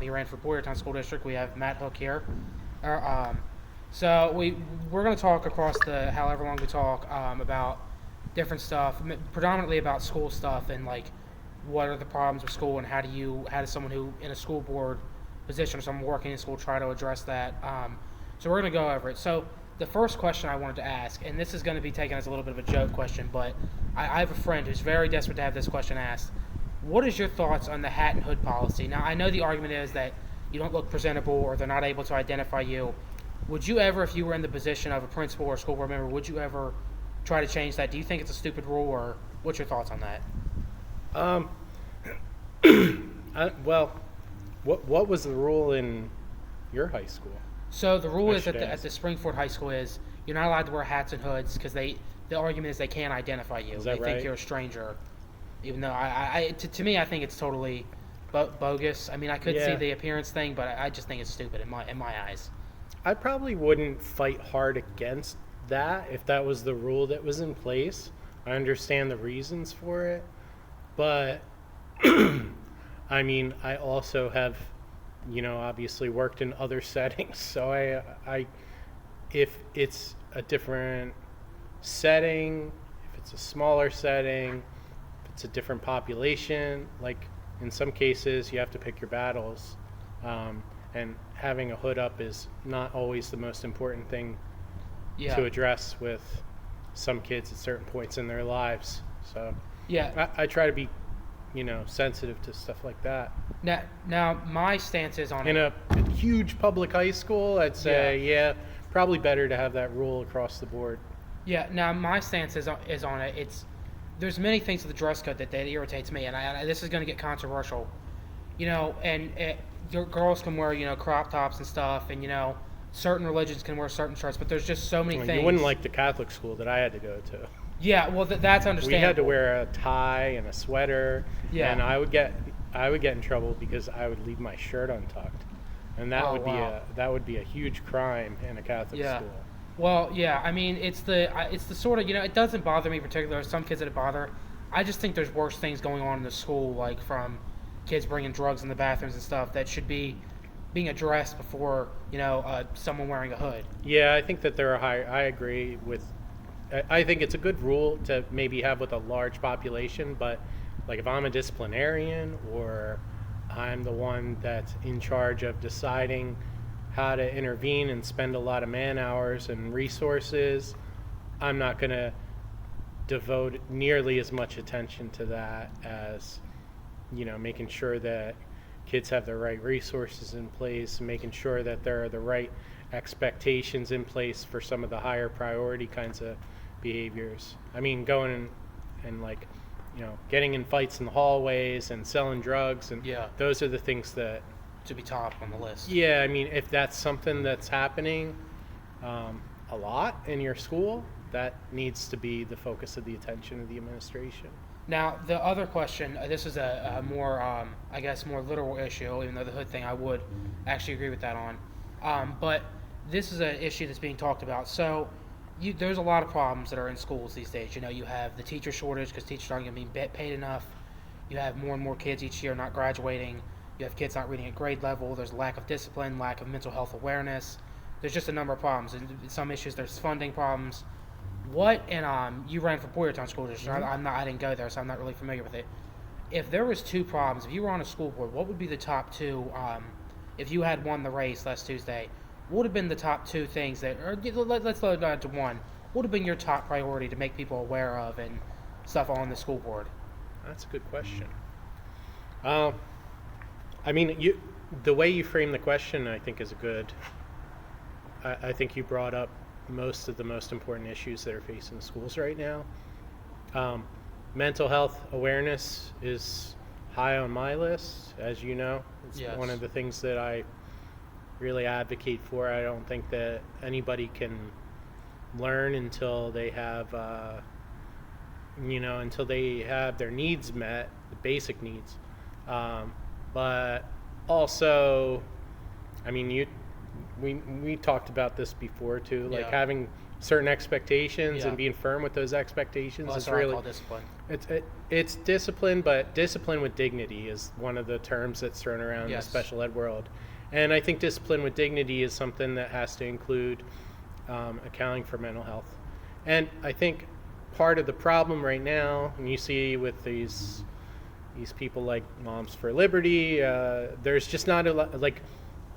He ran for Boyertown School District. We have Matt Hook here. Uh, um, so we're going to talk across the however long we talk about different stuff, predominantly about school stuff and like what are the problems with school and how does someone who in a school board position or someone working in school try to address that. So we're going to go over it. So the first question I wanted to ask, and this is going to be taken as a little bit of a joke question, but I have a friend who's very desperate to have this question asked. What is your thoughts on the hat and hood policy? Now, I know the argument is that you don't look presentable or they're not able to identify you. Would you ever, if you were in the position of a principal or school board member, would you ever try to change that? Do you think it's a stupid rule, or what's your thoughts on that? Um, well, what was the rule in your high school? So the rule I is should at ask. the Springford High School is you're not allowed to wear hats and hoods because the argument is they can't identify you. Is They that think right? you're a stranger, even though to me I think it's totally bogus. I mean I could see Yeah. the appearance thing, but I just think it's stupid in my eyes. I probably wouldn't fight hard against that if that was the rule that was in place. I understand the reasons for it, but I mean, I also have, obviously worked in other settings, so if it's a different setting, if it's a smaller setting, if it's a different population, like in some cases you have to pick your battles, and having a hood up is not always the most important thing Yeah. to address with some kids at certain points in their lives. So Yeah. I try to be, sensitive to stuff like that. Now my stance is on In it. a huge public high school, I'd say, yeah, probably better to have that rule across the board. Yeah. Now my stance is on it. There's many things to the dress code that irritates me, and this is going to get controversial. Girls can wear crop tops and stuff, and certain religions can wear certain shirts, but there's just so many Well, things. you wouldn't like the Catholic school that I had to go to. Yeah, well, that's We understandable. had to wear a tie and a sweater, Yeah. and I would get in trouble because I would leave my shirt untucked, and that Oh, would wow. be a huge crime in a Catholic Yeah. school. Well, yeah. I mean, it's the sort of it doesn't bother me particularly. There's some kids that it bother. I just think there's worse things going on in the school, like from kids bringing drugs in the bathrooms and stuff that should be being addressed before someone wearing a hood. Yeah, I think that there are high. I agree with. I think it's a good rule to maybe have with a large population, but like if I'm a disciplinarian or I'm the one that's in charge of deciding how to intervene and spend a lot of man hours and resources, I'm not going to devote nearly as much attention to that as making sure that kids have the right resources in place, making sure that there are the right expectations in place for some of the higher priority kinds of behaviors. I mean, going and like, getting in fights in the hallways and selling drugs, and Yeah. those are the things that, To be top on the list. yeah, I mean, if that's something that's happening a lot in your school, that needs to be the focus of the attention of the administration. Now, the other question, this is a more, I guess, more literal issue, even though the hood thing I would actually agree with that on. But this is an issue that's being talked about. So, there's a lot of problems that are in schools these days. You have the teacher shortage because teachers aren't going to be paid enough. You have more and more kids each year not graduating. You have kids not reading at grade level. There's a lack of discipline, lack of mental health awareness. There's just a number of problems. And some issues, there's funding problems. You ran for Boyertown School District. Mm-hmm. I didn't go there, so I'm not really familiar with it. If there was two problems, if you were on a school board, what would be the top two? If you had won the race last Tuesday, what would have been the top two things let's load down to one. What would have been your top priority to make people aware of and stuff on the school board? That's a good question. I mean, the way you frame the question, I think, is good. I think you brought up most of the most important issues that are facing schools right now. Mental health awareness is high on my list, as you know. It's Yes. one of the things that I really advocate for. I don't think that anybody can learn until they have, until they have their needs met, the basic needs. But also, I mean, we talked about this before too, like Yeah. having certain expectations Yeah. and being firm with those expectations Well, that's is what I really call discipline. it's discipline, but discipline with dignity is one of the terms that's thrown around in the Yes. special ed world. And I think discipline with dignity is something that has to include accounting for mental health. And I think part of the problem right now, and you see with these people like Moms for Liberty, there's just not a lot, like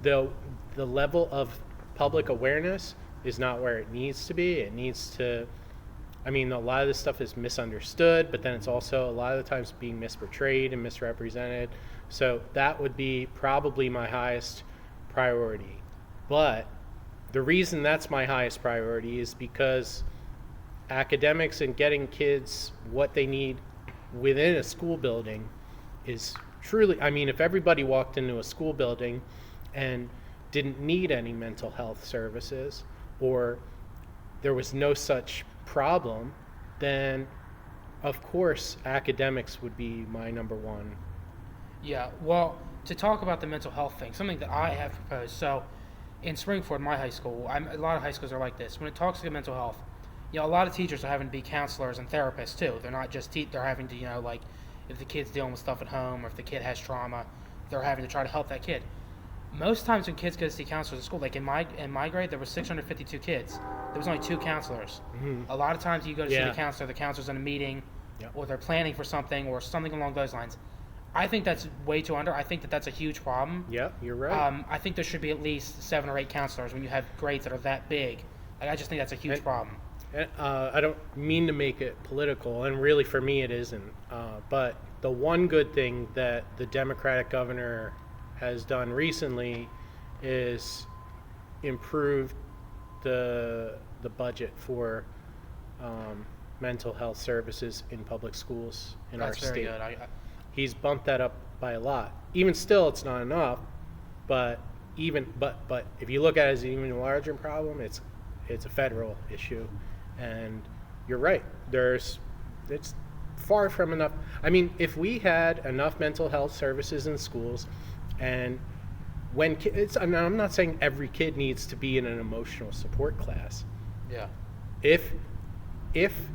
the level of public awareness is not where it needs to be. It needs to, I mean, a lot of this stuff is misunderstood, but then it's also a lot of the times being misportrayed and misrepresented. So that would be probably my highest priority. But the reason that's my highest priority is because academics and getting kids what they need within a school building is truly, I mean, if everybody walked into a school building and didn't need any mental health services, or there was no such problem, then of course academics would be my number one. Yeah, well, to talk about the mental health thing, something that I have proposed. So, in Springford, my high school, a lot of high schools are like this. When it talks to mental health, a lot of teachers are having to be counselors and therapists too. They're not just they're having to, like, if the kid's dealing with stuff at home or if the kid has trauma, they're having to try to help that kid. Most times when kids go to see counselors at school, like in my grade, there were 652 kids. There was only 2 counselors. Mm-hmm. A lot of times you go to see Yeah. the counselor's in a meeting, Yep. or they're planning for something or something along those lines. I think that's way too under. I think that's a huge problem. Yep, you're right. I think there should be at least 7 or 8 counselors when you have grades that are that big. Like, I just think that's a huge And- problem. I don't mean to make it political, and really for me it isn't. But the one good thing that the Democratic governor has done recently is improved the budget for mental health services in public schools in our That's very state. good. He's bumped that up by a lot. Even still, it's not enough. But but if you look at it as an even larger problem, it's a federal issue. And you're right. It's far from enough. I mean, if we had enough mental health services in schools, and when kids, I mean, I'm not saying every kid needs to be in an emotional support class. Yeah. If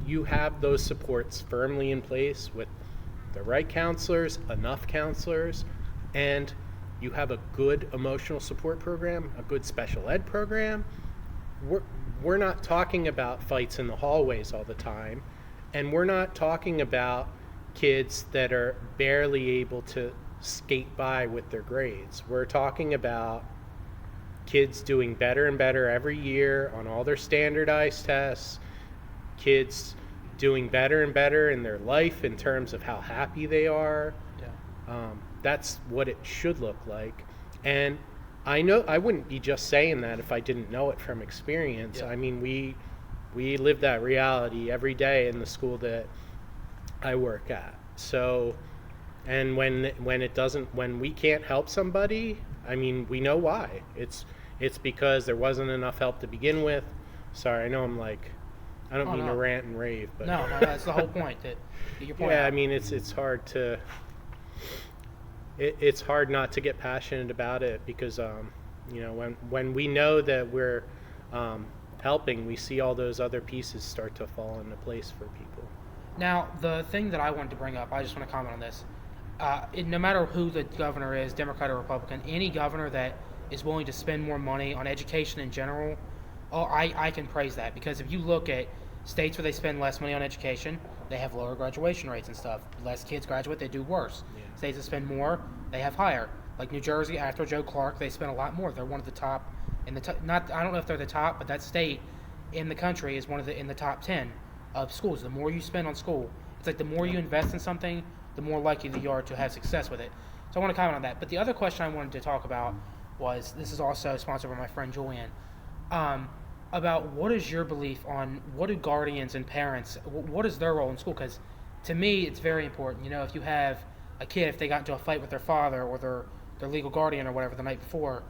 you have those supports firmly in place with the right counselors, enough counselors, and you have a good emotional support program, a good special ed program, we're not talking about fights in the hallways all the time, and we're not talking about kids that are barely able to skate by with their grades. We're talking about kids doing better and better every year on all their standardized tests, kids doing better and better in their life in terms of how happy they are. Yeah. That's what it should look like. And I know I wouldn't be just saying that if I didn't know it from experience. Yeah. I mean, we live that reality every day in the school that I work at. So, and when we can't help somebody, I mean, we know why. It's because there wasn't enough help to begin with. Sorry, I know I don't mean to rant and rave, but No, that's the whole point. That get your point yeah, out. I mean, it's hard to. It's hard not to get passionate about it because, when we know that we're helping, we see all those other pieces start to fall into place for people. Now, the thing that I wanted to bring up, I just want to comment on this. No matter who the governor is, Democrat or Republican, any governor that is willing to spend more money on education in general, I can praise that, because if you look at states where they spend less money on education, they have lower graduation rates and stuff. Less kids graduate, they do worse. Yeah. States that spend more, they have higher. Like New Jersey, after Joe Clark, they spend a lot more. They're one of the top in the not. I don't know if they're the top, but that state in the country is one of the in the top 10 of schools. The more you spend on school, it's like the more you invest in something, the more likely that you are to have success with it. So I want to comment on that. But the other question I wanted to talk about was, this is also sponsored by my friend Julian, about what is your belief on what do guardians and parents, what is their role in school? Because to me, it's very important. If you have a kid, if they got into a fight with their father or their legal guardian or whatever the night before,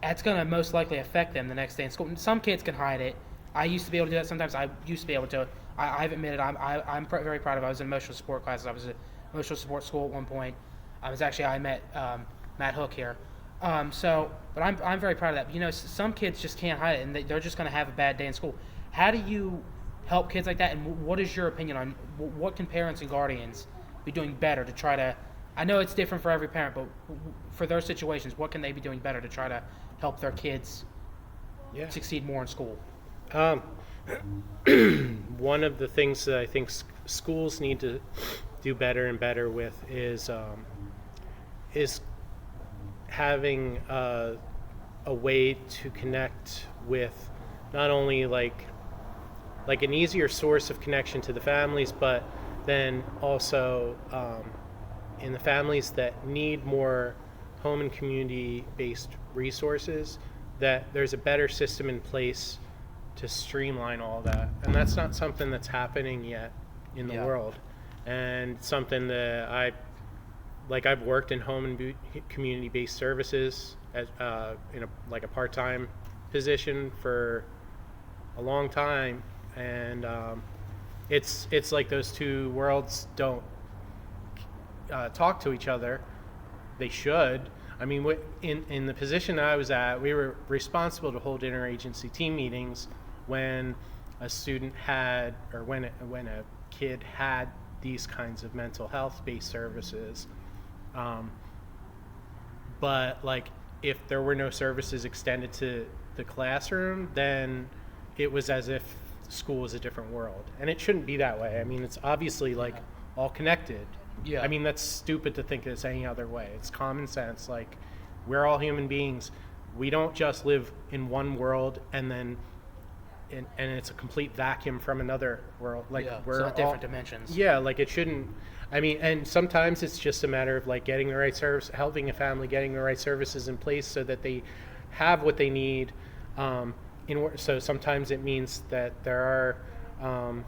that's going to most likely affect them the next day in school. And some kids can hide it. I used to be able to do that sometimes. I used to be able to. I've admitted I'm very proud of it. I was in emotional support classes. I was in emotional support school at one point. I met Matt Hook here. But I'm very proud of that. Some kids just can't hide it, and they're just going to have a bad day in school. How do you help kids like that? And what is your opinion on what can parents and guardians be doing better to try to? I know it's different for every parent, but for those situations, what can they be doing better to try to help their kids Yeah. succeed more in school? Um, one of the things that I think schools need to do better and better with is having a way to connect with not only like an easier source of connection to the families, but then also in the families that need more home and community based resources, that there's a better system in place to streamline all that. And that's not something that's happening yet in the Yeah. world. And something that I've worked in home and community based services as in a part-time position for a long time, and it's like those two worlds don't talk to each other. They should. I mean, in the position I was at, we were responsible to hold interagency team meetings when a student had, or when a kid had these kinds of mental health based services. But like, if there were no services extended to the classroom, then it was as if school was a different world, and it shouldn't be that way. I mean, it's obviously like all connected. Yeah. I mean, that's stupid to think it's any other way. It's common sense. Like, we're all human beings. We don't just live in one world and then and it's a complete vacuum from another world. Like, Yeah, we're so all different dimensions. Yeah, like it shouldn't. I mean, and sometimes it's just a matter of like getting the right service, helping a family getting the right services in place so that they have what they need. So sometimes it means that there are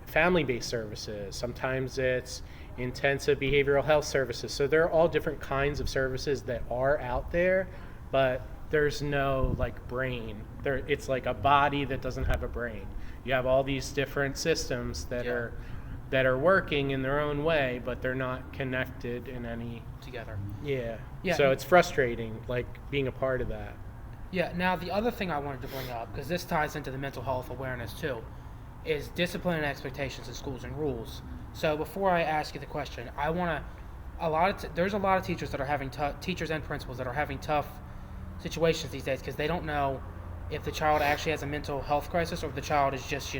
family-based services. Sometimes it's intensive behavioral health services. So there are all different kinds of services that are out there, but there's no like brain. It's like a body that doesn't have a brain. You have all these different systems that Yeah. are working in their own way, but they're not connected in any. Together. Yeah. Yeah. So it's frustrating, like being a part of that. Yeah, now the other thing I wanted to bring up, because this ties into the mental health awareness too, is discipline and expectations in schools and rules. So before I ask you the question, I want to, there's a lot of teachers that are having teachers and principals that are having tough situations these days because they don't know if the child actually has a mental health crisis or if the child is just,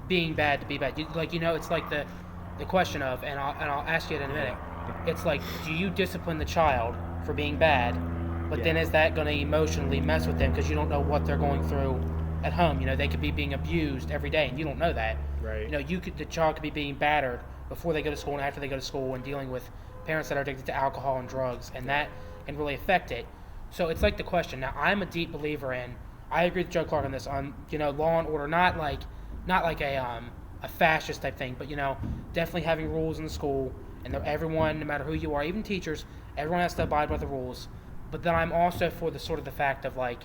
being bad to be bad. It's like the question of, and I'll ask you it in a minute. It's like, do you discipline the child for being bad? But then is that going to emotionally mess with them because you don't know what they're going through at home? They could be being abused every day and you don't know that. Right. The child could be being battered before they go to school and after they go to school and dealing with parents that are addicted to alcohol and drugs, and that can really affect it. So it's like the question. Now, I'm a deep believer in, I agree with Joe Clark on this, on, law and order, not like a fascist type thing, but, definitely having rules in the school, and everyone, no matter who you are, even teachers, everyone has to abide by the rules. But then I'm also for the sort of the fact of like,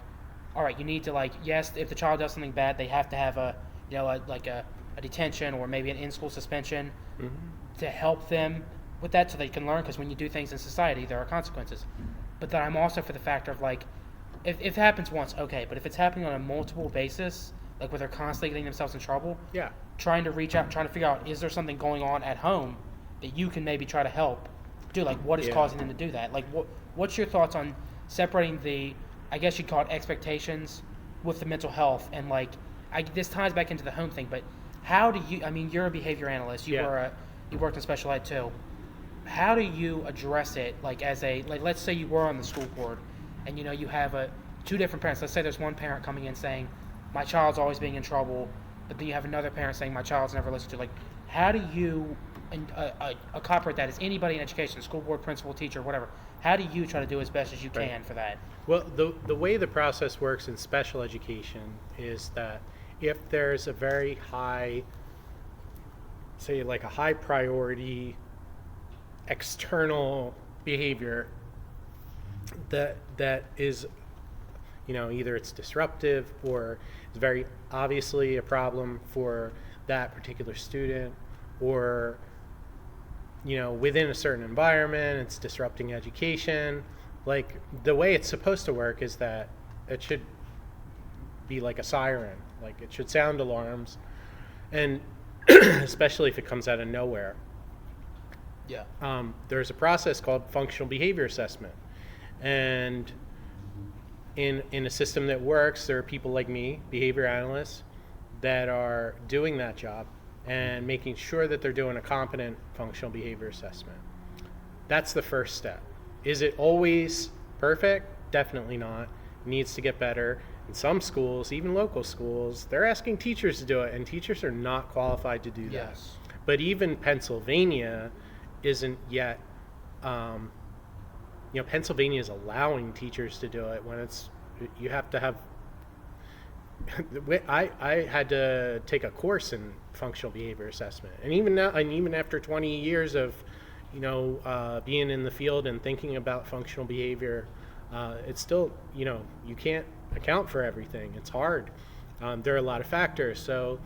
all right, you need to yes, if the child does something bad, they have to have a detention or maybe an in-school suspension to help them with that so they can learn, because when you do things in society, there are consequences. But then I'm also for the factor of like, if it happens once, okay, but if it's happening on a multiple basis, like where they're constantly getting themselves in trouble, Yeah. trying to reach out, trying to figure out, is there something going on at home that you can maybe try to help do? Like, what is causing them to do that? Like, what's your thoughts on separating the, I guess you'd call it expectations with the mental health? And like, this ties back into the home thing, but how do you, I mean, you're a behavior analyst, you worked in special ed too. How do you address it, like let's say you were on the school board and you have two different parents. Let's say there's one parent coming in saying, my child's always being in trouble, but then you have another parent saying, my child's never listened to. Like, how do you incorporate that as anybody in education, school board, principal, teacher, whatever? How do you try to do as best as you can for that? Well, the way the process works in special education is that if there's a very high, say like a high priority external behavior that is, either it's disruptive or it's very obviously a problem for that particular student, or within a certain environment it's disrupting education. Like, the way it's supposed to work is that it should be like a siren. Like it should sound alarms, and especially if it comes out of nowhere. Yeah. There's a process called functional behavior assessment, and in a system that works, there are people like me, behavior analysts, that are doing that job and making sure that they're doing a competent functional behavior assessment. That's the first step. Is it always perfect? Definitely not. It needs to get better. In some schools, even local schools, they're asking teachers to do it, and teachers are not qualified to do that. Yes. But even Pennsylvania isn't yet, Pennsylvania is allowing teachers to do it when you have to have. I had to take a course in functional behavior assessment, and even now, and even after 20 years of, being in the field and thinking about functional behavior, it's still, you can't account for everything. It's hard. There are a lot of factors, so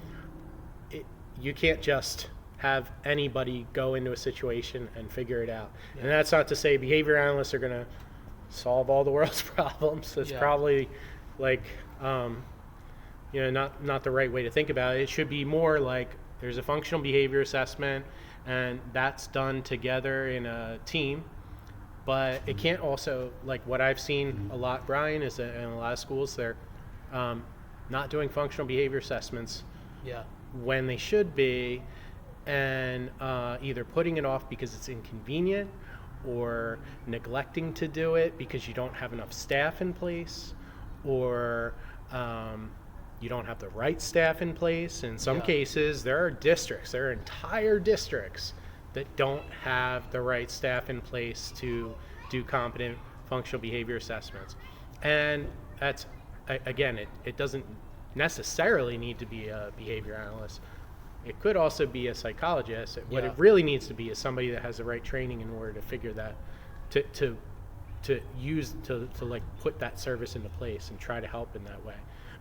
you can't just have anybody go into a situation and figure it out. Yeah. And that's not to say behavior analysts are going to solve all the world's problems. That's probably not the right way to think about it. It should be more like there's a functional behavior assessment, and that's done together in a team. But it can't also, like what I've seen a lot, Brian, is that in a lot of schools they're not doing functional behavior assessments when they should be, and either putting it off because it's inconvenient, or neglecting to do it because you don't have enough staff in place, or you don't have the right staff in place. In some cases, there are entire districts that don't have the right staff in place to do competent functional behavior assessments. And that's, again, it doesn't necessarily need to be a behavior analyst. It could also be a psychologist. What it really needs to be is somebody that has the right training in order to figure that, to put that service into place and try to help in that way.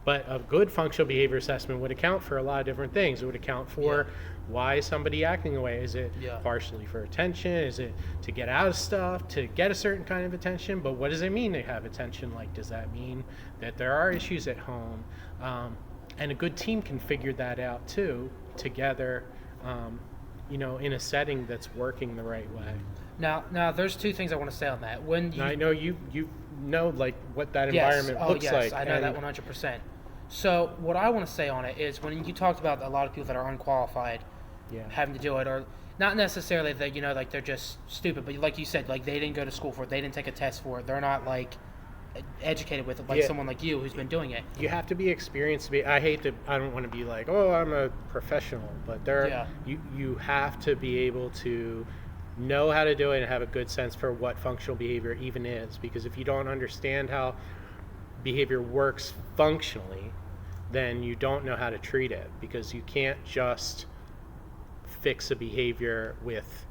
But a good functional behavior assessment would account for a lot of different things. It would account for why is somebody acting away? Is it partially for attention? Is it to get out of stuff, to get a certain kind of attention? But what does it mean to have attention? Like, does that mean that there are issues at home? And a good team can figure that out too, together, in a setting that's working the right way. Now, there's two things I want to say on that. I know you know like what that environment looks like. Yes, I know that 100%. So what I want to say on it is, when you talked about a lot of people that are unqualified having to do it, or not necessarily that they're just stupid, but like you said, like they didn't go to school for it, they didn't take a test for it, they're not like educated with it like someone like you who's been doing it. You have to be experienced to be. I don't want to be like, oh, I'm a professional, but you have to be able to know how to do it and have a good sense for what functional behavior even is, because if you don't understand how behavior works functionally, then you don't know how to treat it, because you can't just fix a behavior with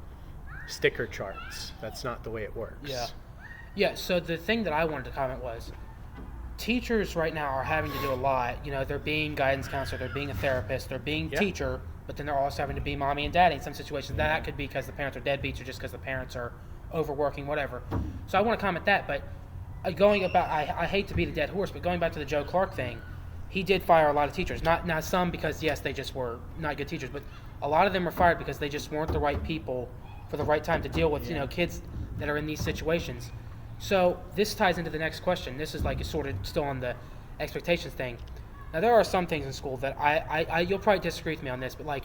sticker charts. That's not the way it works. So the thing that I wanted to comment was, teachers right now are having to do a lot. They're being guidance counselor, they're being a therapist, they're being teacher, but then they're also having to be mommy and daddy in some situations. That could be because the parents are deadbeats, or just because the parents are overworking, whatever. So I want to comment that, but I hate to beat a dead horse, but going back to the Joe Clark thing, he did fire a lot of teachers. Not some because, yes, they just were not good teachers, but a lot of them were fired because they just weren't the right people for the right time to deal with kids that are in these situations. So this ties into the next question. This is sort of still on the expectations thing. Now, there are some things in school that you'll probably disagree with me on this, but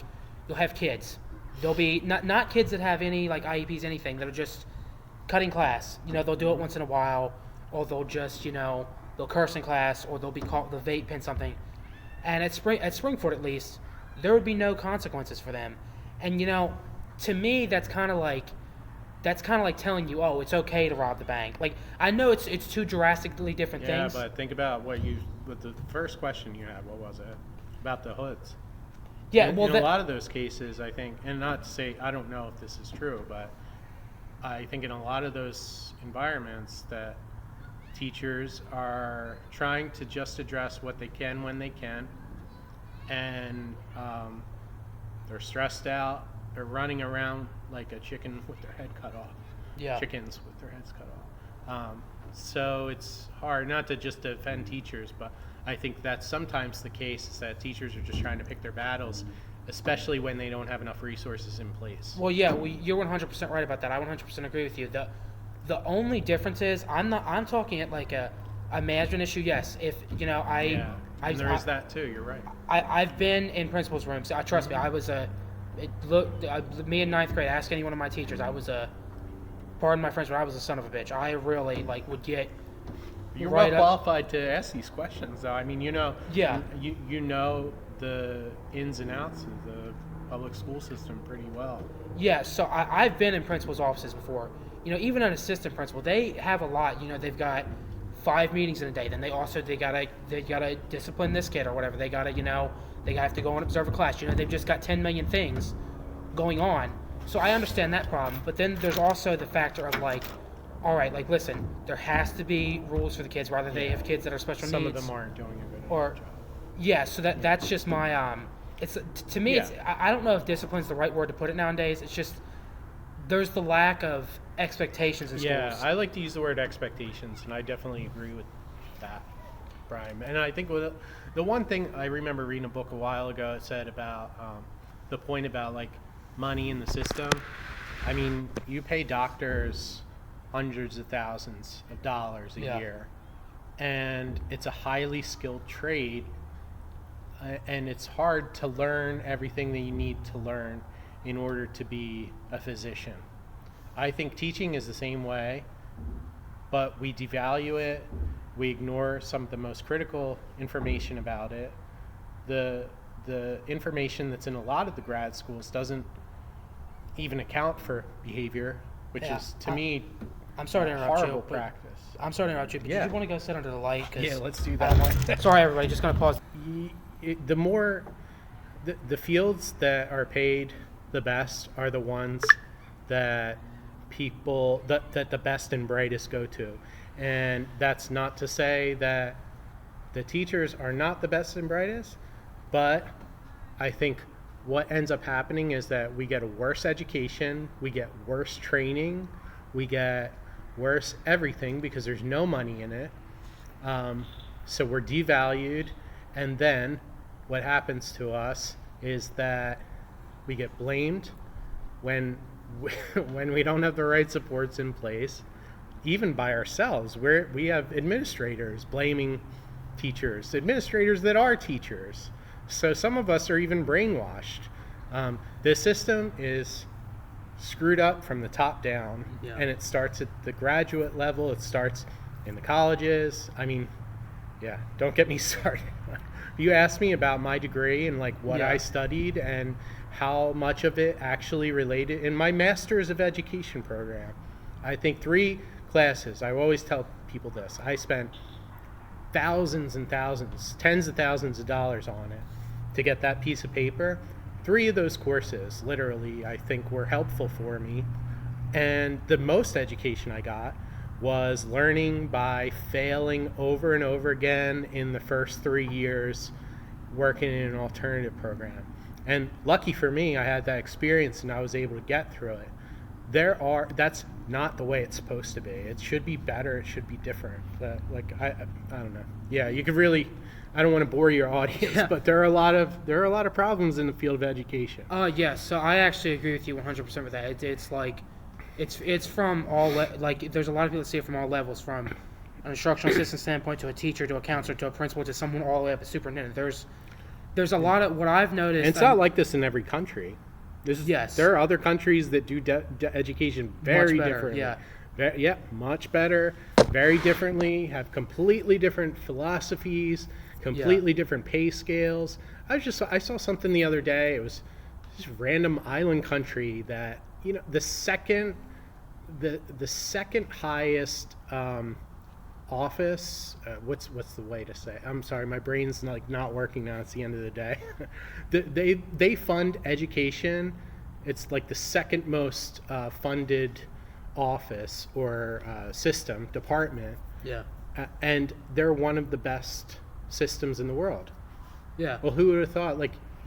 you'll have kids. They'll be not kids that have any IEPs, anything, that are just cutting class. They'll do it once in a while, or they'll just they'll curse in class, or they'll be called the vape pen something. And at Springford, at least, there would be no consequences for them. And to me, that's kind of like telling you, oh, it's okay to rob the bank. I know it's two drastically different things. Yeah, but think about what the first question you had. What was it? About the hoods. Yeah, in a lot of those cases, I think, and not to say I don't know if this is true, but I think in a lot of those environments that teachers are trying to just address what they can when they can, and they're stressed out. They're running around like a chicken with their head cut off. Yeah. Chickens with their heads cut off. So it's hard not to just defend teachers, but I think that's sometimes the case is that teachers are just trying to pick their battles, especially when they don't have enough resources in place. Well, yeah, you're 100% right about that. I 100% agree with you. The only difference is I'm talking at like a management issue. Yes, if you know Yeah, and there is that too. You're right. I've been in principal's rooms. Trust me, I was me in ninth grade. Ask any one of my teachers. I was pardon my French, but I was a son of a bitch. I really would get. You're right well up- qualified to ask these questions, though. I mean, Yeah. you know the ins and outs of the public school system pretty well. Yeah, so I've been in principal's offices before. You know, even an assistant principal, they have a lot. You know, they've got 5 meetings in a day. Then they gotta discipline this kid or whatever. They gotta they have to go and observe a class. You know, they've just got 10 million things going on. So I understand that problem. But then there's also the factor of all right, listen, there has to be rules for the kids, whether they have kids that are special Some needs. of them aren't doing a good Or, job. yeah, so that's just my it's to me Yeah. it's I don't know if discipline's the right word to put it nowadays. It's just there's the lack of expectations in Yeah, schools. I like to use the word expectations, and I definitely agree with that, Brian. And I think the one thing I remember reading a book a while ago, it said about the point about money in the system. I mean, you pay doctors hundreds of thousands of dollars a Yeah. year, and it's a highly skilled trade, and it's hard to learn everything that you need to learn in order to be a physician. I think teaching is the same way, but we devalue it. We ignore some of the most critical information about it. The information that's in a lot of the grad schools doesn't even account for behavior, which Yeah. is to me I'm sorry to interrupt horrible you. but- practice. I'm sorry to interrupt you, but Yeah. did you want to go sit under the light? 'Cause Yeah, let's do I that. don't want- Sorry, everybody. Just gonna pause. The more the fields that are paid the best are the ones that people that the best and brightest go to, and that's not to say that the teachers are not the best and brightest, but I think what ends up happening is that we get a worse education, we get worse training, we get worse everything because there's no money in it. So we're devalued, and then what happens to us is that we get blamed when when we don't have the right supports in place, even by ourselves. We have administrators blaming teachers, administrators that are teachers. So some of us are even brainwashed. The system is screwed up from the top down, Yeah. and it starts at the graduate level. It starts in the colleges. I mean, yeah, don't get me started. You asked me about my degree and what Yeah. I studied and how much of it actually related in my Master's of Education program. I think 3 classes. I always tell people this. I spent thousands and thousands, tens of thousands of dollars on it to get that piece of paper. 3 of those courses, literally, I think were helpful for me. And the most education I got was learning by failing over and over again in the first 3 years working in an alternative program. And lucky for me, I had that experience and I was able to get through it. That's not the way it's supposed to be. It should be better. It should be different. But I don't know. Yeah, you could really. I don't want to bore your audience, Yeah. but there are a lot of problems in the field of education. Yes. So I actually agree with you 100% with that. It's from all there's a lot of people that see it from all levels, from an instructional assistant standpoint to a teacher to a counselor to a principal to someone all the way up to superintendent. There's a lot of what I've noticed. And it's not like this in every country. Yes. There are other countries that do education very better, differently. yeah. Much better, very differently, have completely different philosophies, completely different pay scales. I saw something the other day. It was this random island country that, the second highest office, what's the way to say? I'm sorry, my brain's not working now. It's the end of the day. they fund education. It's like the second most funded office or system department, Yeah. and they're one of the best systems in the world. Yeah. Well, who would have thought?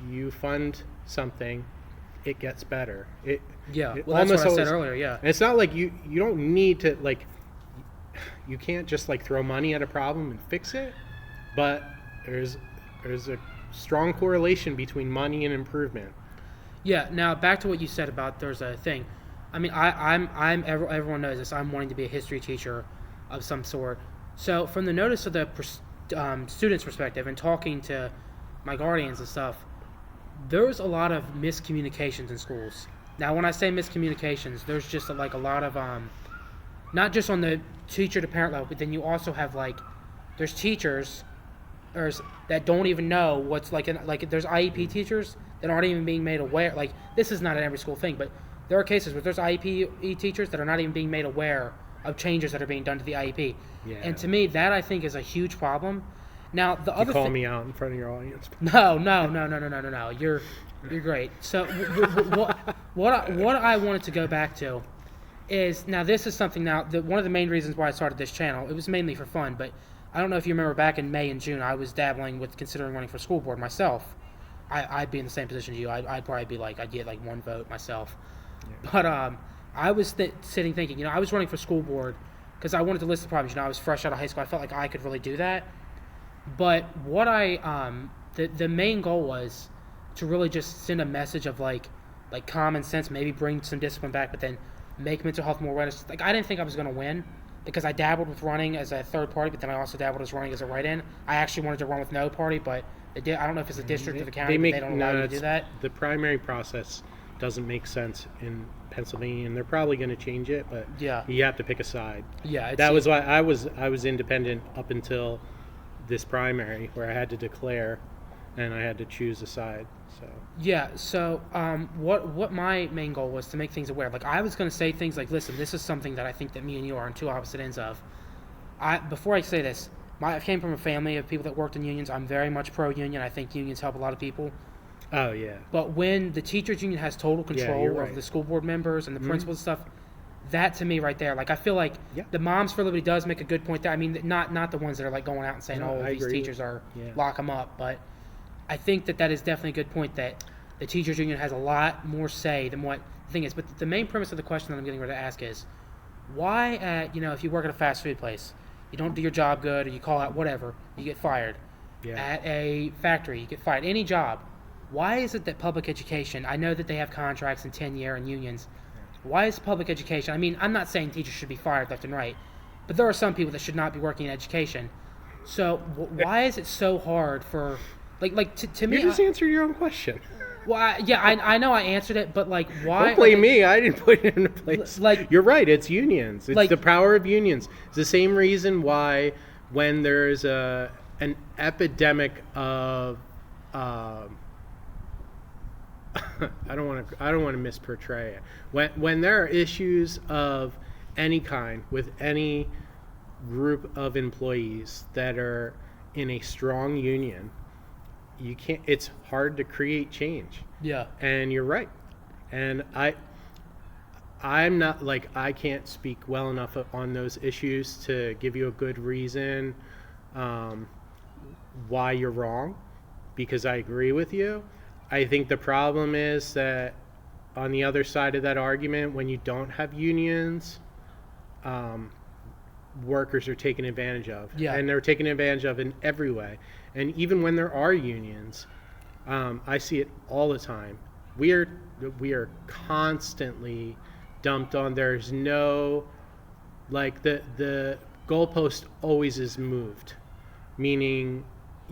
You fund something, it gets better. Yeah. It Well, that's what I almost said always- earlier. Yeah. And it's not like you don't need to you can't just like throw money at a problem and fix it, but there's a strong correlation between money and improvement. Yeah. Now back to what you said about there's a thing. I mean, everyone knows this. I'm wanting to be a history teacher of some sort. So from the notice of the students' perspective and talking to my guardians and stuff, there's a lot of miscommunications in schools. Now, when I say miscommunications, there's just a lot of not just on the teacher to parent level, but then you also have there's teachers that don't even know what's there's IEP teachers that aren't even being made aware. Like, this is not an every school thing, but there are cases where there's IEP teachers that are not even being made aware of changes that are being done to the IEP. Yeah. And to me, that I think is a huge problem. Now, the other Call me out in front of your audience. No. You're great. So what I wanted to go back to is, now this is something one of the main reasons why I started this channel. It was mainly for fun, but I don't know if you remember back in May and June, I was dabbling with considering running for school board myself. I'd be in the same position as you. I'd probably be I'd get one vote myself. Yeah. But I was sitting thinking, I was running for school board because I wanted to list the problems. I was fresh out of high school. I felt like I could really do that. But what the main goal was to really just send a message of common sense, maybe bring some discipline back, but then make mental health more awareness. I didn't think I was going to win because I dabbled with running as a third party, but then I also dabbled as running as a write-in. I actually wanted to run with no party, but I don't know if it's a district or the county, but they don't allow you to do that. The primary process doesn't make sense in Pennsylvania, and they're probably going to change it, but yeah, you have to pick a side. Yeah, that was why I was independent up until this primary, where I had to declare and I had to choose a side. So yeah, so what my main goal was to make things aware. I was going to say things like, listen, this is something that I think that me and you are on two opposite ends of. Before I say this, I came from a family of people that worked in unions. I'm very much pro-union. I think unions help a lot of people. Oh, yeah. But when the teachers union has total control of the school board members and the principals and stuff, that to me right there, I feel like the Moms for Liberty does make a good point there. I mean, not the ones that are going out and saying, these teachers are, lock them up. But I think that is definitely a good point, that the teachers union has a lot more say than what the thing is. But the main premise of the question that I'm getting ready to ask is, why if you work at a fast food place, you don't do your job good, or you call out whatever, you get fired. Yeah. At a factory, you get fired. Any job. Why is it that public education, I know that they have contracts and tenure and unions, why is public education, I mean, I'm not saying teachers should be fired left and right, but there are some people that should not be working in education. So why is it so hard for, to me... You just answered your own question. Well, I know I answered it, but why... Don't blame me, I didn't put it into place. You're right, it's unions. It's the power of unions. It's the same reason why when there's an epidemic of... I don't want to misportray it. When there are issues of any kind with any group of employees that are in a strong union, you can't. It's hard to create change. Yeah. And you're right. And I'm not I can't speak well enough on those issues to give you a good reason why you're wrong, because I agree with you. I think the problem is that on the other side of that argument, when you don't have unions, workers are taken advantage of. Yeah. And they're taken advantage of in every way. And even when there are unions, I see it all the time. We are constantly dumped on. There's no, the goalpost always is moved, meaning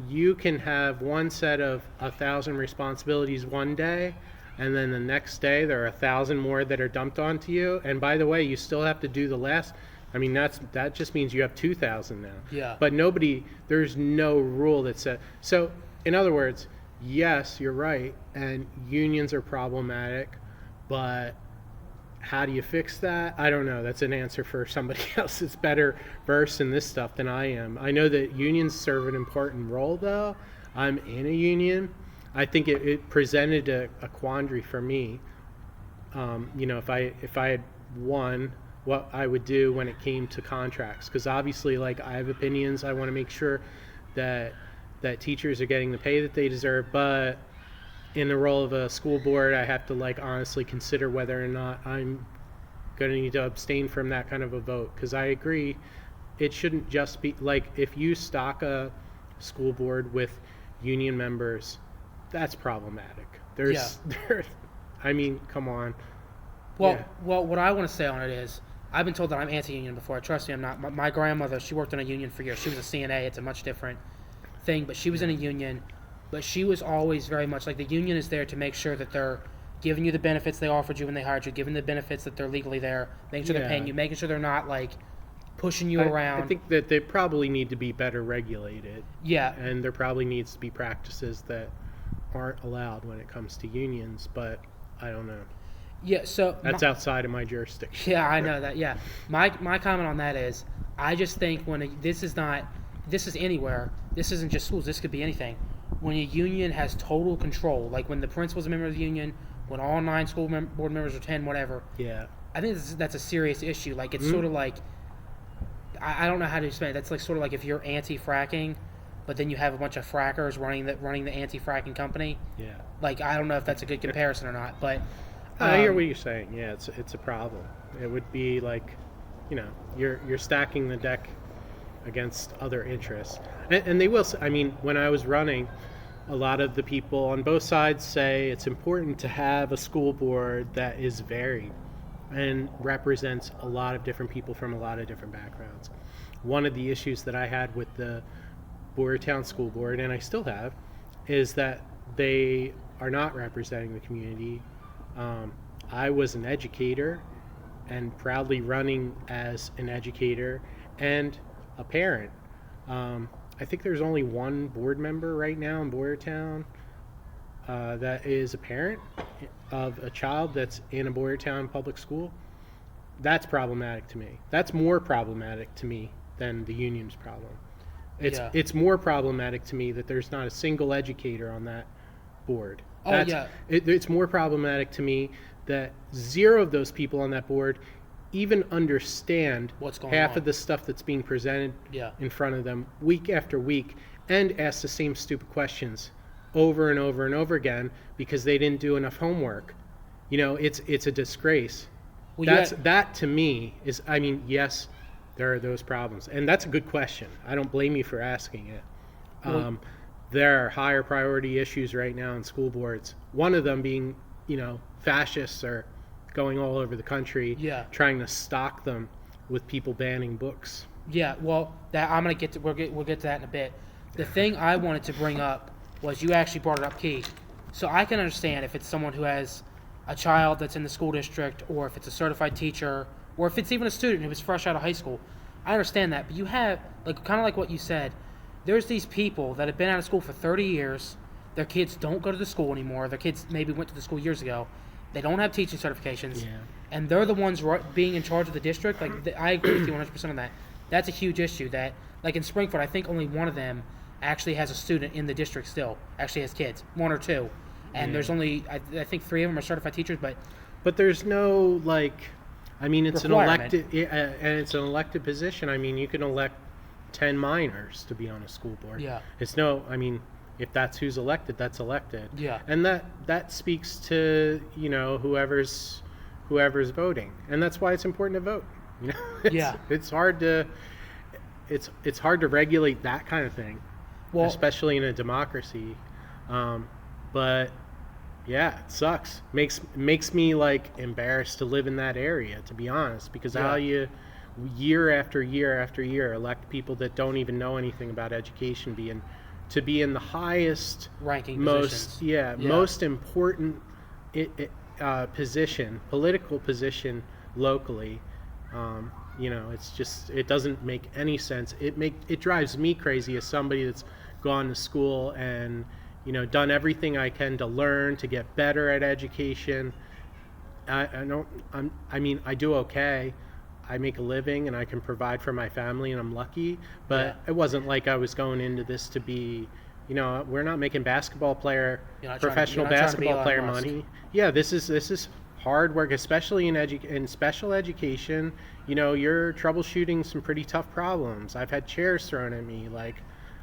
you can have one set of 1,000 responsibilities one day, and then the next day there are 1,000 more that are dumped onto you. And by the way, you still have to do the last. I mean, that just means you have 2,000 now. Yeah. But there's no rule that says. So, in other words, yes, you're right, and unions are problematic, but how do you fix that? I don't know. That's an answer for somebody else that's better versed in this stuff than I am. I know that unions serve an important role, though. I'm in a union. I think it presented a quandary for me. If I had won, what I would do when it came to contracts, because obviously, I have opinions. I want to make sure that teachers are getting the pay that they deserve, but in the role of a school board, I have to honestly consider whether or not I'm going to need to abstain from that kind of a vote, because I agree it shouldn't just be like if you stock a school board with union members, that's problematic. I mean, come on. Well, Yeah. well, what I want to say on it is, I've been told that I'm anti-union before. Trust me, I'm not. My grandmother, she worked in a union for years. She was a CNA. It's a much different thing, but she was in a union. But she was always very much like the union is there to make sure that they're giving you the benefits they offered you when they hired you, giving the benefits that they're legally there, making sure they're paying you, making sure they're not like pushing you around. I think that they probably need to be better regulated. Yeah. And there probably needs to be practices that aren't allowed when it comes to unions, but I don't know. Yeah, so That's outside of my jurisdiction. yeah, I know that. Yeah, my comment on that is, I just think this is anywhere. This isn't just schools. This could be anything. When a union has total control, like when the principal's a member of the union, when all 9 school board members or 10, whatever. Yeah. I think that's a serious issue. Like it's sort of like, I don't know how to explain it. That's like sort of like if you're anti-fracking, but then you have a bunch of frackers running the anti-fracking company. Yeah. Like I don't know if that's a good comparison or not, but I hear what you're saying. Yeah, it's a problem. It would be like, you're stacking the deck against other interests, and they will. I mean, when I was running, a lot of the people on both sides say it's important to have a school board that is varied and represents a lot of different people from a lot of different backgrounds. One of the issues that I had with the Boyertown School Board, and I still have, is that they are not representing the community. I was an educator and proudly running as an educator and a parent. I think there's only one board member right now in Boyertown that is a parent of a child that's in a Boyertown public school. That's problematic to me. That's more problematic to me than the union's problem. It's more problematic to me that there's not a single educator on that board. It's more problematic to me that 0 of those people on that board even understand what's going half on. of the stuff that's being presented Yeah. in front of them week after week, and ask the same stupid questions over and over and over again because they didn't do enough homework. It's a disgrace. Well, That to me is, I mean, yes, there are those problems, and that's a good question. I don't blame you for asking it. There are higher priority issues right now in school boards. One of them being, fascists are going all over the country, trying to stock them with people banning books. Yeah, well, that I'm gonna get to. We'll get to that in a bit. The thing I wanted to bring up was you actually brought it up, Keith. So I can understand if it's someone who has a child that's in the school district, or if it's a certified teacher, or if it's even a student who is fresh out of high school. I understand that, but you have kind of like what you said. There's these people that have been out of school for 30 years. Their kids don't go to the school anymore. Their kids maybe went to the school years ago. They don't have teaching certifications, and they're the ones being in charge of the district. I agree with you 100% on that. That's a huge issue. That, like in Springfield, I think only one of them actually has a student in the district still. Actually has kids, 1 or 2, and there's only I think 3 of them are certified teachers. But there's no it's an requirement. it's an elected position. I mean, you can elect 10 minors to be on a school board. Yeah. It's if that's who's elected, that's elected. Yeah. And that speaks to, whoever's voting. And that's why it's important to vote. It's hard to it's hard to regulate that kind of thing. Well, especially in a democracy. But yeah, it sucks. Makes me embarrassed to live in that area, to be honest, because how you year after year after year elect people that don't even know anything about education to be in the highest ranking most most important political position locally. It's just, it doesn't make any sense. It drives me crazy as somebody that's gone to school and done everything I can to learn to get better at education. I do okay. I make a living and I can provide for my family and I'm lucky, but it wasn't like I was going into this to be, we're not making professional basketball player money. Yeah, this is hard work, especially in special education. You're troubleshooting some pretty tough problems. I've had chairs thrown at me,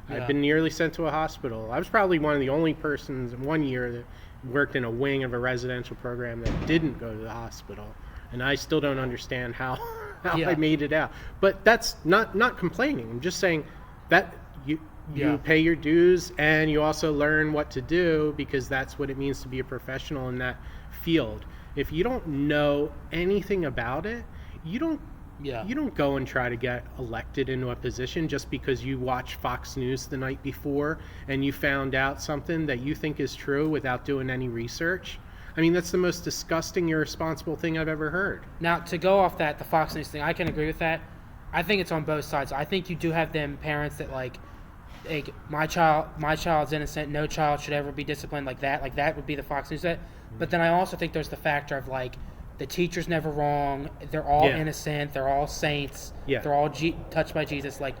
I've been nearly sent to a hospital. I was probably one of the only persons in 1 year that worked in a wing of a residential program that didn't go to the hospital. And I still don't understand how how Yeah. I made it out. But that's not complaining. I'm just saying that you Yeah. pay your dues and you also learn what to do, because that's what it means to be a professional in that field. If you don't know anything about it, you don't Yeah. you don't go and try to get elected into a position just because you watched Fox News the night before and you found out something that you think is true without doing any research. I mean, that's the most disgusting, irresponsible thing I've ever heard. Now, to go off that, the Fox News thing, I can agree with that. I think it's on both sides. I think you do have them parents that like my child's innocent. No child should ever be disciplined like that. Like that would be the Fox News set. But then I also think there's the factor of like the teacher's never wrong. They're all Yeah. innocent. They're all saints. Yeah. They're all touched by Jesus. Like,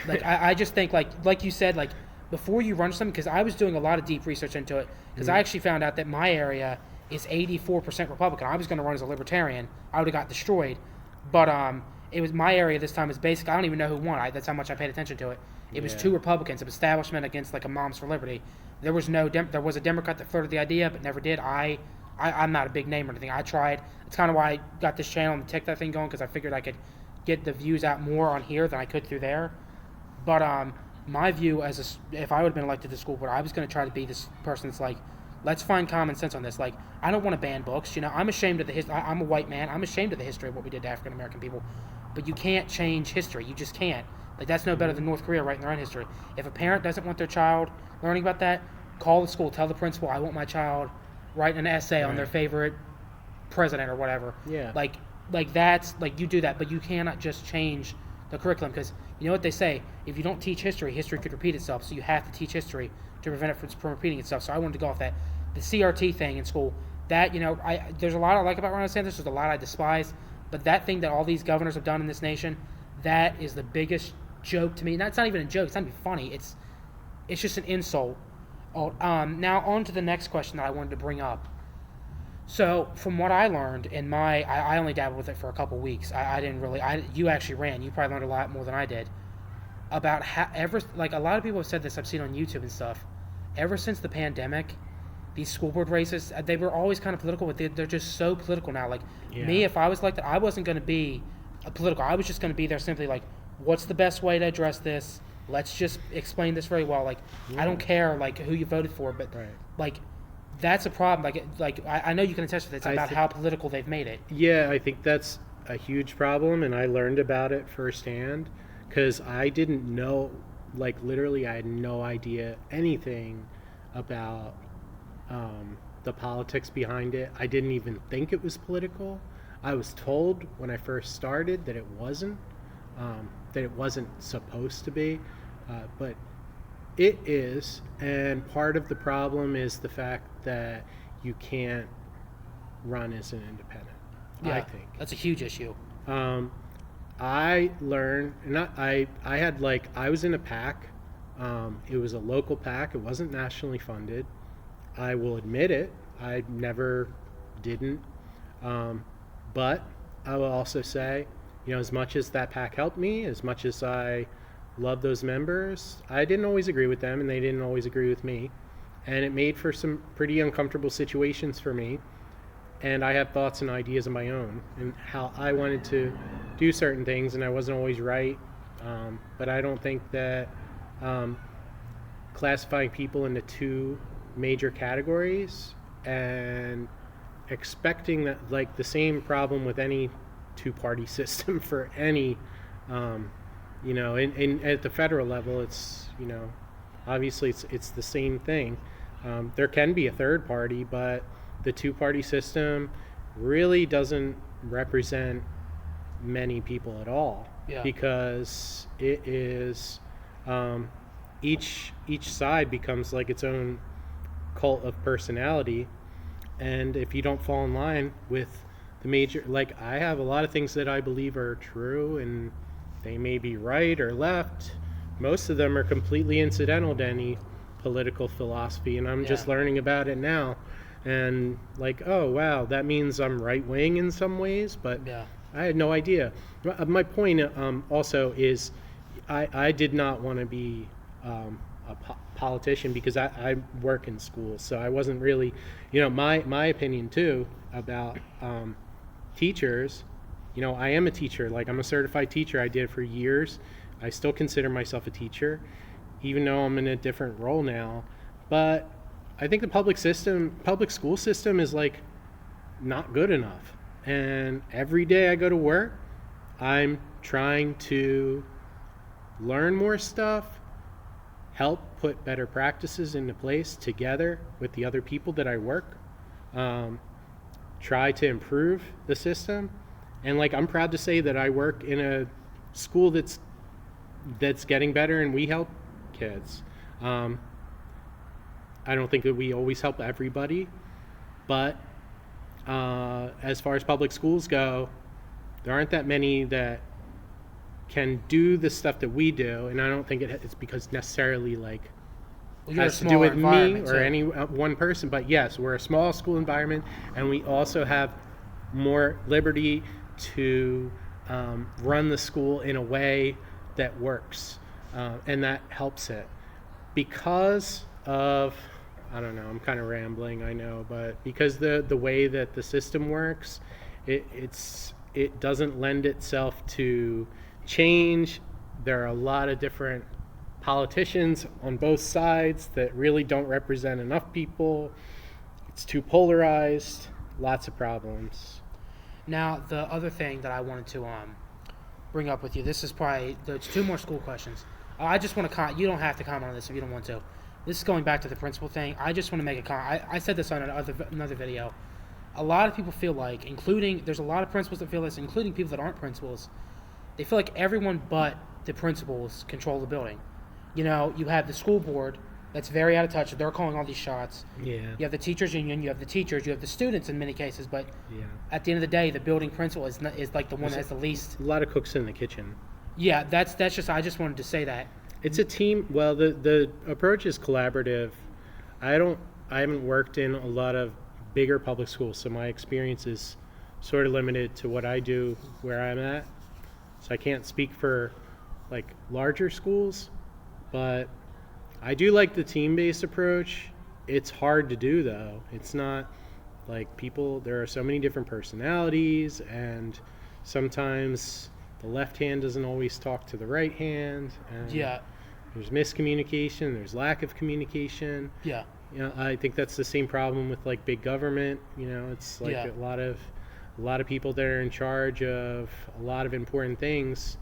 Right. I just think like you said, like before you run something, because I was doing a lot of deep research into it, because I actually found out that my area is 84% Republican. I was going to run as a libertarian. I would have got destroyed, but it was my area this time is basically I don't even know who won. That's how much I paid attention to it. It was Yeah. two Republicans, of establishment against like a Moms for Liberty. There was there was a Democrat that floated the idea, but never did. I'm not a big name or anything. I tried. It's kind of why I got this channel and the TikTok thing going, because I figured I could get the views out more on here than I could through there. But my view if I would have been elected to school board, I was going to try to be this person that's like, let's find common sense on this. Like, I don't want to ban books. You know, I'm ashamed of the history. I'm a white man. I'm ashamed of the history of what we did to African American people. But you can't change history. You just can't. Like, that's no better than North Korea writing their own history. If a parent doesn't want their child learning about that, call the school. Tell the principal, I want my child writing an essay on their favorite president or whatever. Yeah. Like that's like you do that, but you cannot just change the curriculum, because you know what they say: if you don't teach history, history could repeat itself. So you have to teach history to prevent it from repeating itself. So I wanted to go off that. The CRT thing in school, that there's a lot I like about Ron DeSantis. There's a lot I despise, but that thing that all these governors have done in this nation, that is the biggest joke to me. And that's not even a joke. It's not even funny. It's just an insult. Now on to the next question that I wanted to bring up. So from what I learned in I only dabbled with it for a couple weeks. I didn't really. You actually ran. You probably learned a lot more than I did about how like a lot of people have said this. I've seen on YouTube and stuff. Ever since the pandemic, these school board races, they were always kind of political, but they're just so political now. Like me, if I was elected, I wasn't going to be political. I was just going to be there simply like, what's the best way to address this? Let's just explain this very well. Like, I don't care like who you voted for, but Right. like that's a problem. Like I know you can attest to this about how political they've made it. Yeah, I think that's a huge problem, and I learned about it firsthand because I didn't know, like literally, I had no idea anything about the politics behind it. I didn't even think it was political. I was told when I first started that it wasn't supposed to be, but it is, and part of the problem is the fact that you can't run as an independent. Yeah, I think that's a huge issue. I learned, I was in a PAC. It was a local PAC. It wasn't nationally funded. I will admit it. I never didn't. But I will also say, as much as that PAC helped me, as much as I love those members, I didn't always agree with them, and they didn't always agree with me. And it made for some pretty uncomfortable situations for me. And I have thoughts and ideas of my own and how I wanted to do certain things, and I wasn't always right. But I don't think that classifying people into two major categories and expecting that, like the same problem with any two-party system for any, at the federal level, it's, obviously it's the same thing. There can be a third party, but the two-party system really doesn't represent many people at all. Yeah. Because it is each side becomes like its own cult of personality, and if you don't fall in line with the major, like I have a lot of things that I believe are true, and they may be right or left. Most of them are completely incidental to any political philosophy, and I'm just learning about it now. And like, oh wow, that means I'm right wing in some ways, but I had no idea. My point also is, I did not want to be a politician because I work in schools, so I wasn't really, my opinion too about teachers. You know, I am a teacher. Like, I'm a certified teacher. I did it for years. I still consider myself a teacher, even though I'm in a different role now. But I think the public school system is like not good enough. And every day I go to work, I'm trying to learn more stuff, help put better practices into place together with the other people that I work, try to improve the system. And like, I'm proud to say that I work in a school that's getting better, and we help kids. I don't think that we always help everybody, but as far as public schools go, there aren't that many that can do the stuff that we do, and I don't think it's because necessarily like Well, you're a has to do with smaller me environment, or too. any one person. But yes, we're a small school environment, and we also have more liberty to run the school in a way that works, and that helps it. Because of, I don't know, I'm kind of rambling, I know, but because the way that the system works, it doesn't lend itself to change. There are a lot of different politicians on both sides that really don't represent enough people. It's too polarized, lots of problems. Now, the other thing that I wanted to bring up with you, this is probably, there's two more school questions. I just want to you don't have to comment on this if you don't want to. This is going back to the principal thing. I just want to make a comment. I said this on another video. A lot of people feel like, there's a lot of principals that feel this, including people that aren't principals. They feel like everyone but the principals control the building. You know, you have the school board that's very out of touch. They're calling all these shots. Yeah. You have the teachers union, you have the teachers, you have the students in many cases, but Yeah. at the end of the day, the building principal is like the one that has the least. A lot of cooks in the kitchen. Yeah, that's just, I just wanted to say that. It's a team. Well, the approach is collaborative. I haven't worked in a lot of bigger public schools, so my experience is sort of limited to what I do where I'm at. So I can't speak for like larger schools, but I do like the team-based approach. It's hard to do though. It's not like there are so many different personalities, and sometimes the left hand doesn't always talk to the right hand. And Yeah, there's miscommunication, there's lack of communication. yeah, You know, I think that's the same problem with like big government. You know, it's like Yeah. a lot of people that are in charge of a lot of important things,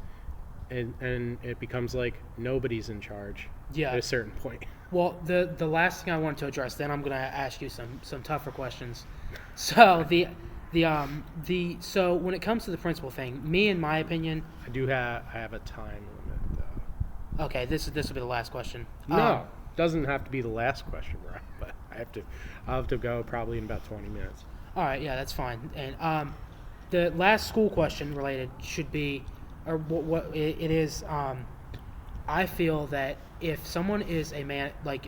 and it becomes like nobody's in charge yeah. at a certain point. Well, the last thing I wanted to address, then I'm going to ask you some tougher questions. So so when it comes to the principal thing, me, in my opinion, I have a time limit though. okay, this will be the last question. No, doesn't have to be the last question, Brian, but I'll have to go probably in about 20 minutes. All right, yeah, that's fine. And the last school question related should be, or what it is. I feel that if someone is a man, like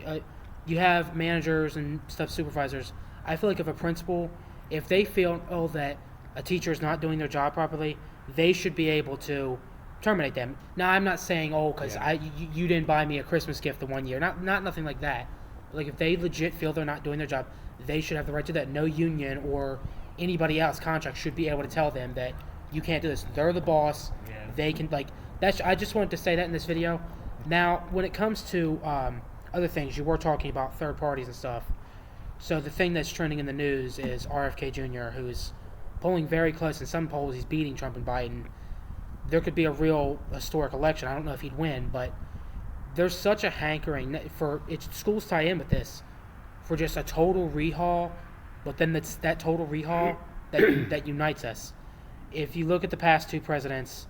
you have managers and stuff, supervisors. I feel like if a principal, if they feel that a teacher is not doing their job properly, they should be able to terminate them. Now, I'm not saying because Yeah. you didn't buy me a Christmas gift the one year, not nothing like that. But like if they legit feel they're not doing their job, they should have the right to that. No union or anybody else contract should be able to tell them that you can't do this. They're the boss. Yeah. They can that's. I just wanted to say that in this video. Now, when it comes to other things, you were talking about third parties and stuff. So the thing that's trending in the news is RFK Jr., who's polling very close. In some polls, he's beating Trump and Biden. There could be a real historic election. I don't know if he'd win, but there's such a hankering for schools tie in with this for just a total rehaul, but then that's that total rehaul that unites us. If you look at the past two presidents,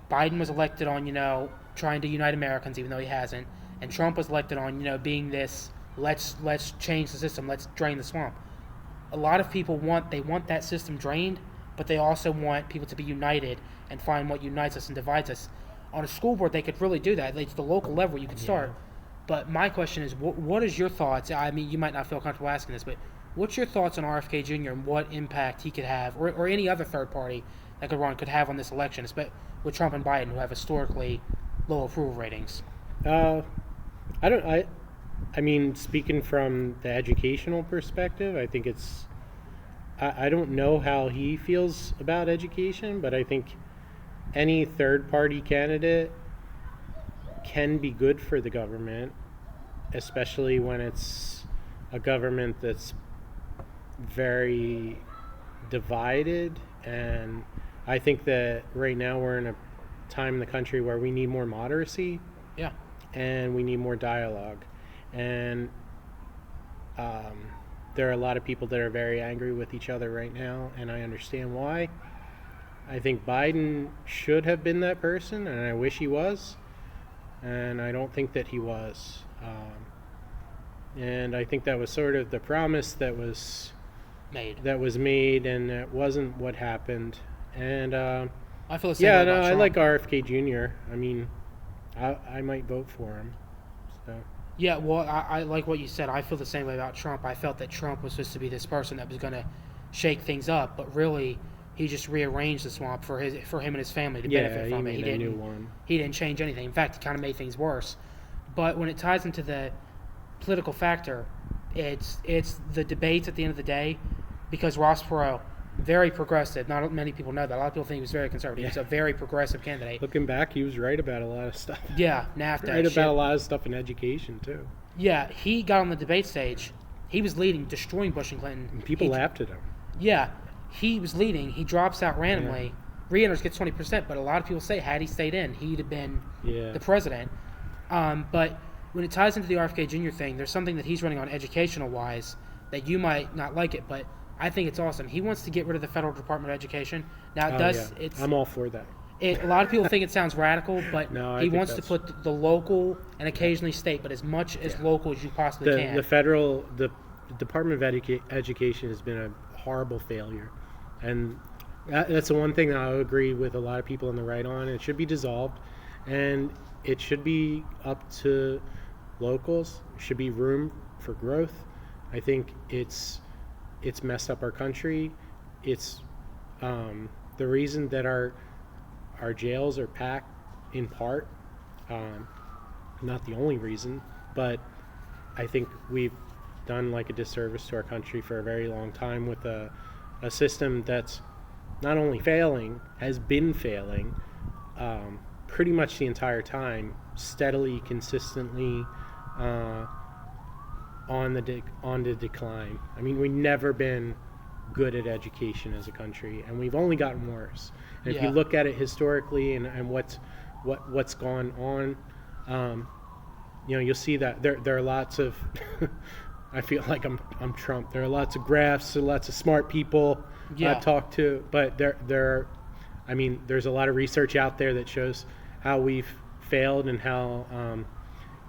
Biden was elected on trying to unite Americans, even though he hasn't, and Trump was elected on being this let's change the system, let's drain the swamp. A lot of people want that system drained, but they also want people to be united and find what unites us and divides us. On a school board, they could really do that. It's the local level you could start. But my question is, what is your thoughts? I mean, you might not feel comfortable asking this, but what's your thoughts on RFK Jr. and what impact he could have, or any other third party that could have on this election, especially with Trump and Biden, who have historically low approval ratings? I mean, speaking from the educational perspective, I think it's I don't know how he feels about education, but I think any third party candidate can be good for the government, especially when it's a government that's very divided. And I think that right now we're in a time in the country where we need more moderacy Yeah. and we need more dialogue. And there are a lot of people that are very angry with each other right now, and I understand why. I think Biden should have been that person, and I wish he was. And I don't think that he was. And I think that was sort of the promise that was Made. and it wasn't what happened. And I feel the same yeah, way no, about I Trump. like RFK Jr. I mean, I might vote for him. So Yeah, well, I like what you said. I feel the same way about Trump. I felt that Trump was supposed to be this person that was going to shake things up, but really, he just rearranged the swamp for him and his family to yeah, benefit he from it. made a new one. He didn't change anything. In fact, he kind of made things worse. But when it ties into the political factor, it's the debates at the end of the day, because Ross Perot, very progressive. Not many people know that. A lot of people think he was very conservative. Yeah. He's a very progressive candidate. Looking back, he was right about a lot of stuff. Yeah, NAFTA. Right shit. about a lot of stuff in education too. Yeah, he got on the debate stage. He was leading, destroying Bush and Clinton. And people He- laughed at him. Yeah, he was leading. He drops out randomly. Re-enters, gets 20%, but a lot of people say had he stayed in, he'd have been Yeah. the president. But when it ties into the RFK Jr. thing, there's something that he's running on educational-wise that you might not like it, but I think it's awesome. He wants to get rid of the Federal Department of Education. Now, Oh, it yeah. it's I'm all for that. a lot of people think it sounds radical, but No, I he think wants to that's- put the local and occasionally state, but as much as local as you possibly can. The Department of Education has been a horrible failure, and that's the one thing that I would agree with a lot of people on the right on. It should be dissolved, and it should be up to locals. There should be room for growth. I think it's messed up our country. It's the reason that our jails are packed, in part. Not the only reason, but I think we've done like a disservice to our country for a very long time with a system that's not only failing, has been failing pretty much the entire time, steadily, consistently on the decline. I mean, we've never been good at education as a country, and we've only gotten worse. And if you Yeah. look at it historically and what's gone on, you'll see that there are lots of I feel like I'm Trump. There are lots of graphs, lots of smart people Yeah. I've talked to, but there's a lot of research out there that shows how we've failed and how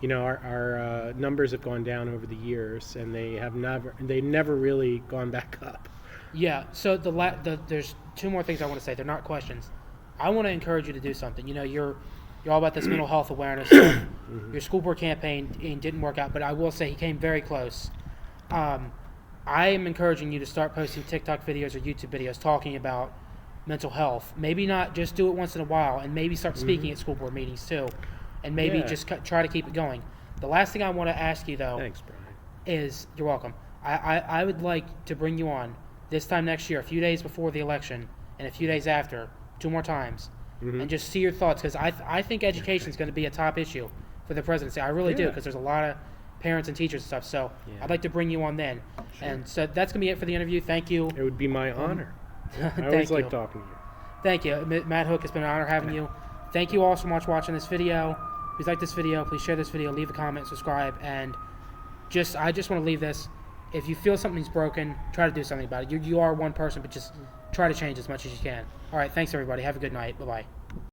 our numbers have gone down over the years, and they never really gone back up. Yeah. So there's two more things I want to say. They're not questions. I want to encourage you to do something. You're all about this mental health awareness. Your school board campaign didn't work out, but I will say he came very close. I am encouraging you to start posting TikTok videos or YouTube videos talking about mental health. Maybe not just do it once in a while, and maybe start speaking at school board meetings too, and maybe Yeah. just try to keep it going. The last thing I want to ask you though Thanks, Brian. is, you're welcome. I would like to bring you on this time next year, a few days before the election and a few days after, 2 more times, and just see your thoughts, because I think education is going to be a top issue for the presidency. I really do, Yeah. because there's a lot of parents and teachers and stuff. So Yeah. I'd like to bring you on then. And so that's going to be it for the interview. Thank you. It would be my honor. I Thank always you. like talking to you. Thank you. Matt Hook, it's been an honor having you. Thank you all so much for watching this video. Please like this video. Please share this video. Leave a comment, subscribe, and I just want to leave this. If you feel something's broken, try to do something about it. You are one person, but just try to change as much as you can. All right. Thanks, everybody. Have a good night. Bye-bye.